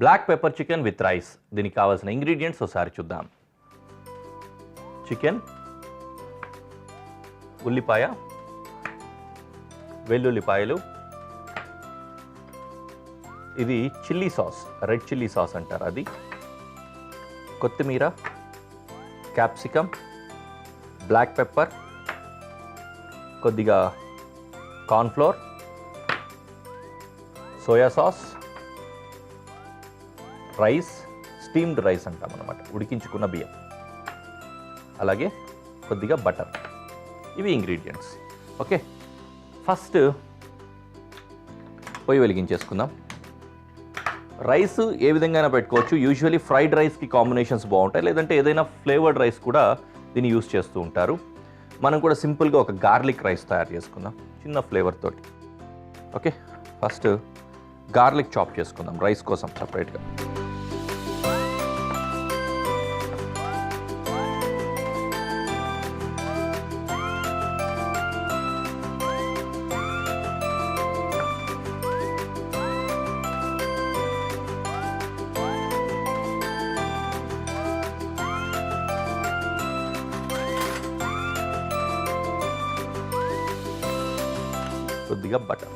Black pepper chicken with rice. దీనికి కావాల్సిన ingredients ఒకసారి చూద్దాం. చికెన్, ఉల్లిపాయ, వెల్లుల్లిపాయలు, ఇది chilli sauce, red chilli sauce అంటారు అది, కొత్తిమీర, క్యాప్సికమ్, బ్లాక్ పెప్పర్, కొద్దిగా cornflour, soya sauce, rice, steamed rice అంటాం అన్నమాట, ఉడికించుకున్న బియ్యం, అలాగే కొద్దిగా బటర్. ఇవి ఇంగ్రీడియంట్స్. ఓకే, ఫస్ట్ పొయ్యి వెలిగించేసుకుందాం. రైస్ ఏ విధంగా పెట్టుకోవచ్చు. యూజువలీ ఫ్రైడ్ రైస్కి కాంబినేషన్స్ బాగుంటాయి, లేదంటే ఏదైనా ఫ్లేవర్డ్ రైస్ కూడా దీన్ని యూస్ చేస్తూ ఉంటారు. మనం కూడా సింపుల్గా ఒక గార్లిక్ రైస్ తయారు చేసుకుందాం చిన్న ఫ్లేవర్ తోటి. ఓకే, ఫస్ట్ గార్లిక్ చాప్ చేసుకుందాం రైస్ కోసం సపరేట్గా. కొద్దిగా బటర్,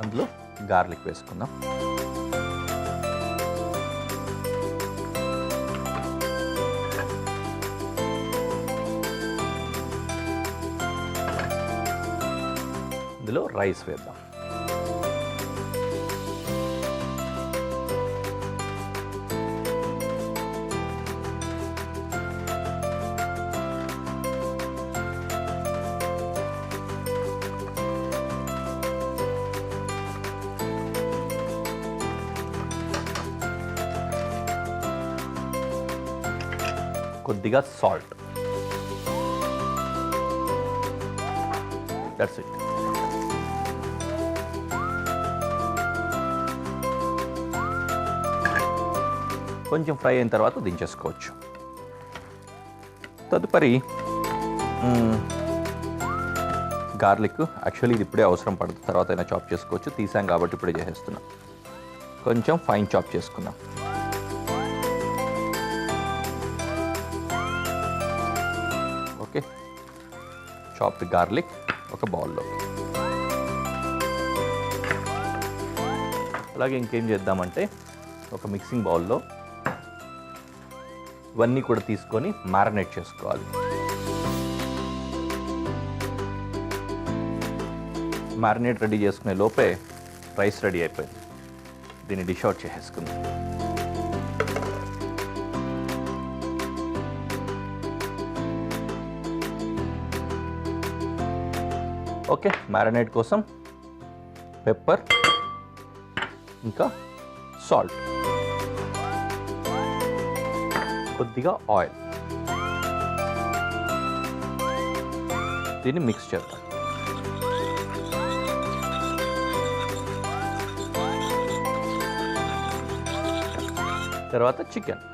అందులో గార్లిక్ వేసుకుందాం. ఇందులో రైస్ వేద్దాం. కొద్దిగా సాల్ట్. That's it. కొంచెం ఫ్రై అయిన తర్వాత దించేసుకోవచ్చు. తదుపరి గార్లిక్. యాక్చువల్లీ ఇది ఇప్పుడే అవసరం పడుతుంది, తర్వాత అయినా చాప్ చేసుకోవచ్చు. తీసాం కాబట్టి ఇప్పుడే చేసేస్తున్నాం. కొంచెం ఫైన్ చాప్ చేసుకుందాం. ఓకే, చాప్డ్ గార్లిక్ ఒక బౌల్లో. అలాగే ఇంకేం చేద్దామంటే ఒక మిక్సింగ్ బౌల్లో ఇవన్నీ కూడా తీసుకొని మ్యారినేట్ చేసుకోవాలి. మ్యారినేట్ రెడీ చేసుకునే లోపే రైస్ రెడీ అయిపోయింది. దీన్ని డిష్ అవుట్ చేసేసుకుందాం. ఓకే, మ్యారినేట్ కోసం పెప్పర్, ఇంకా సాల్ట్, కొద్దిగా ఆయిల్, దీన్ని మిక్స్ చేద్దాం. తర్వాత చికెన్.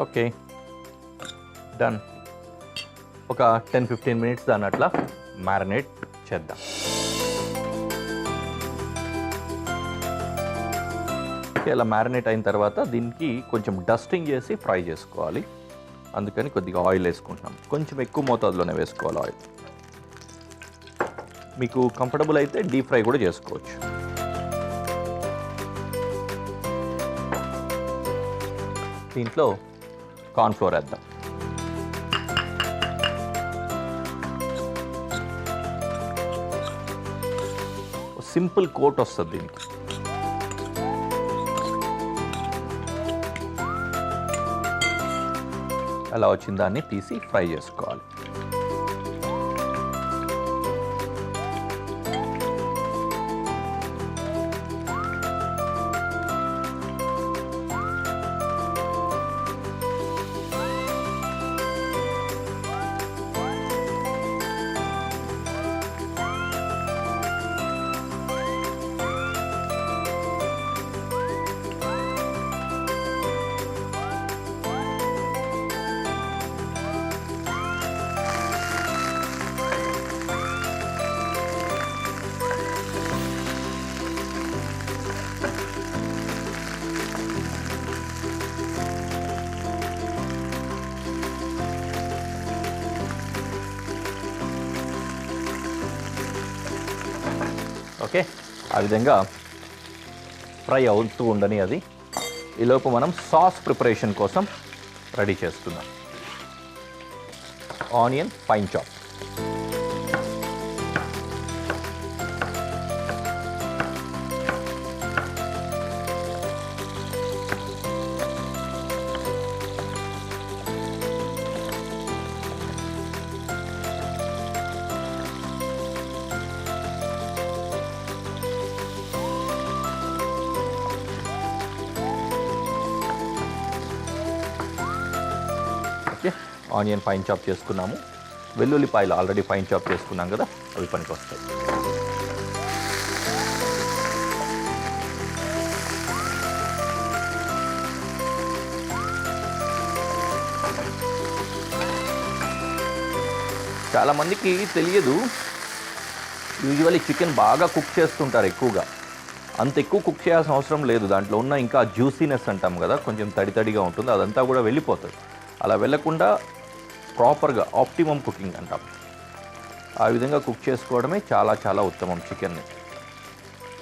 Okay, done. ఒక 10-15 మినిట్స్ దాన్ని అట్లా మ్యారినేట్ చేద్దాం. ఇలా మ్యారినేట్ అయిన తర్వాత దీనికి కొంచెం డస్టింగ్ చేసి ఫ్రై చేసుకోవాలి. అందుకని కొద్దిగా ఆయిల్ వేసుకుంటున్నాం. కొంచెం ఎక్కువ మోతాదులోనే వేసుకోవాలి ఆయిల్. మీకు కంఫర్టబుల్ అయితే డీప్ ఫ్రై కూడా చేసుకోవచ్చు. దీంట్లో కార్న్ఫ్లోర్ వేద్దాం. సింపుల్ కోట్ వస్తుంది దీనికి. అలా వచ్చిన దాన్ని తీసి ఫ్రై చేసుకోవాలి. ఆ విధంగా ఫ్రై అవుతూ ఉండని అది. ఈలోపు మనం సాస్ ప్రిపరేషన్ కోసం రెడీ చేసుకుందాం. Onion fine chop, onion fine chop చేసుకున్నాము. వెల్లుల్లిపాయలు ఆల్రెడీ ఫైన్ చాప్ చేసుకున్నాం కదా, అవి పనికి వస్తాయి. చాలామందికి తెలియదు, యూజువల్లీ చికెన్ బాగా కుక్ చేస్తుంటారు ఎక్కువగా. అంత ఎక్కువ కుక్ చేయాల్సిన అవసరం లేదు. దాంట్లో ఉన్న ఇంకా జ్యూసీనెస్ అంటాం కదా, కొంచెం తడితడిగా ఉంటుంది, అదంతా కూడా వెళ్ళిపోతుంది. అలా వెళ్ళకుండా ప్రాపర్గా ఆప్టిమమ్ కుకింగ్ అంటాం, ఆ విధంగా కుక్ చేసుకోవడమే చాలా చాలా ఉత్తమం చికెన్ని.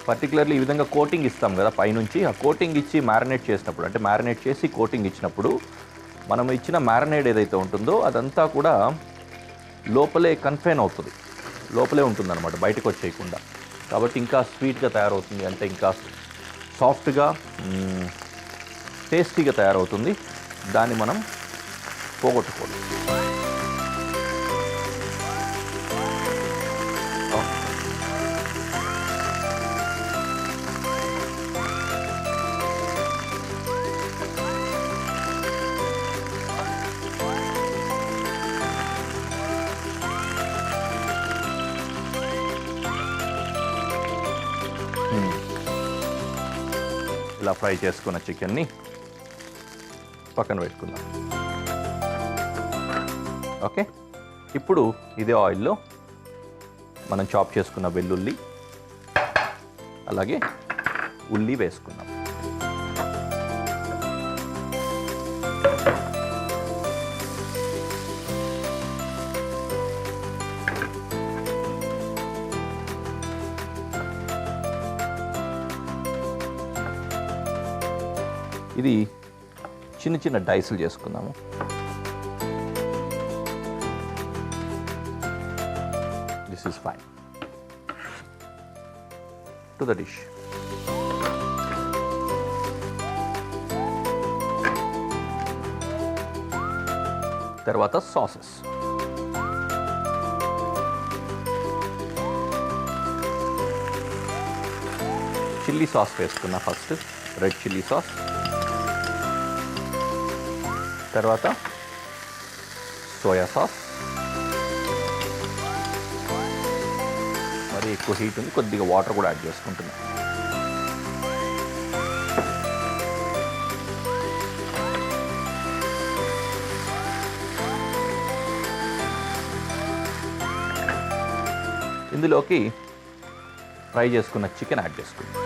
పర్టికులర్లీ ఈ విధంగా కోటింగ్ ఇస్తాం కదా పైనుంచి, ఆ కోటింగ్ ఇచ్చి మ్యారినేట్ చేసినప్పుడు, అంటే మ్యారినేట్ చేసి కోటింగ్ ఇచ్చినప్పుడు మనం ఇచ్చిన మ్యారినేట్ ఏదైతే ఉంటుందో అదంతా కూడా లోపలే కన్ఫైన్ అవుతుంది, లోపలే ఉంటుందన్నమాట, బయటకు వచ్చేయకుండా. కాబట్టి ఇంకా స్వీట్గా తయారవుతుంది, అంటే ఇంకా సాఫ్ట్గా టేస్టీగా తయారవుతుంది. దాన్ని మనం పోగొట్టుకోవాలి. ఇలా ఫ్రై చేసుకున్న చికెన్ని పక్కన పెట్టుకుందాం. ఓకే, ఇప్పుడు ఇదే ఆయిల్లో మనం చాప్ చేసుకున్న వెల్లుల్లి అలాగే ఉల్లి వేసుకుందాం. ఇది చిన్న చిన్న డైసులు చేసుకుందాము. This is fine. To the dish. తర్వాత సాసెస్. చిల్లీ సాస్ వేసుకున్నా ఫస్ట్, రెడ్ చిల్లీ సాస్. తర్వాత సోయా సాస్. మరి ఎక్కువ హీట్ ఉంది, కొద్దిగా వాటర్ కూడా యాడ్ చేసుకుంటున్నాం. ఇందులోకి ఫ్రై చేసుకున్న చికెన్ యాడ్ చేసుకుంటాం.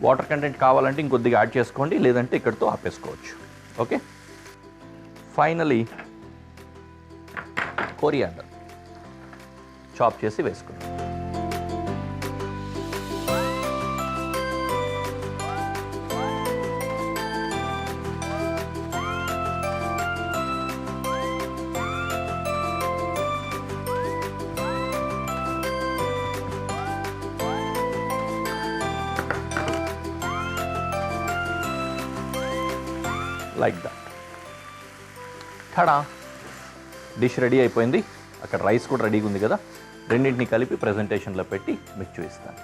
వాటర్ కంటెంట్ కావాలంటే ఇంకొద్దిగా యాడ్ చేసుకోండి, లేదంటే ఇక్కడితో ఆపేసుకోవచ్చు. ఓకే, ఫైనలీ కొరియాండర్ చాప్ చేసి వేసుకుందాం. Like that. Ta-da, dish ready అయిపోయింది. అక్కడ రైస్ కూడా రెడీగా ఉంది కదా, రెండింటిని కలిపి ప్రెజెంటేషన్లో పెట్టి మీకు చూపిస్తాను.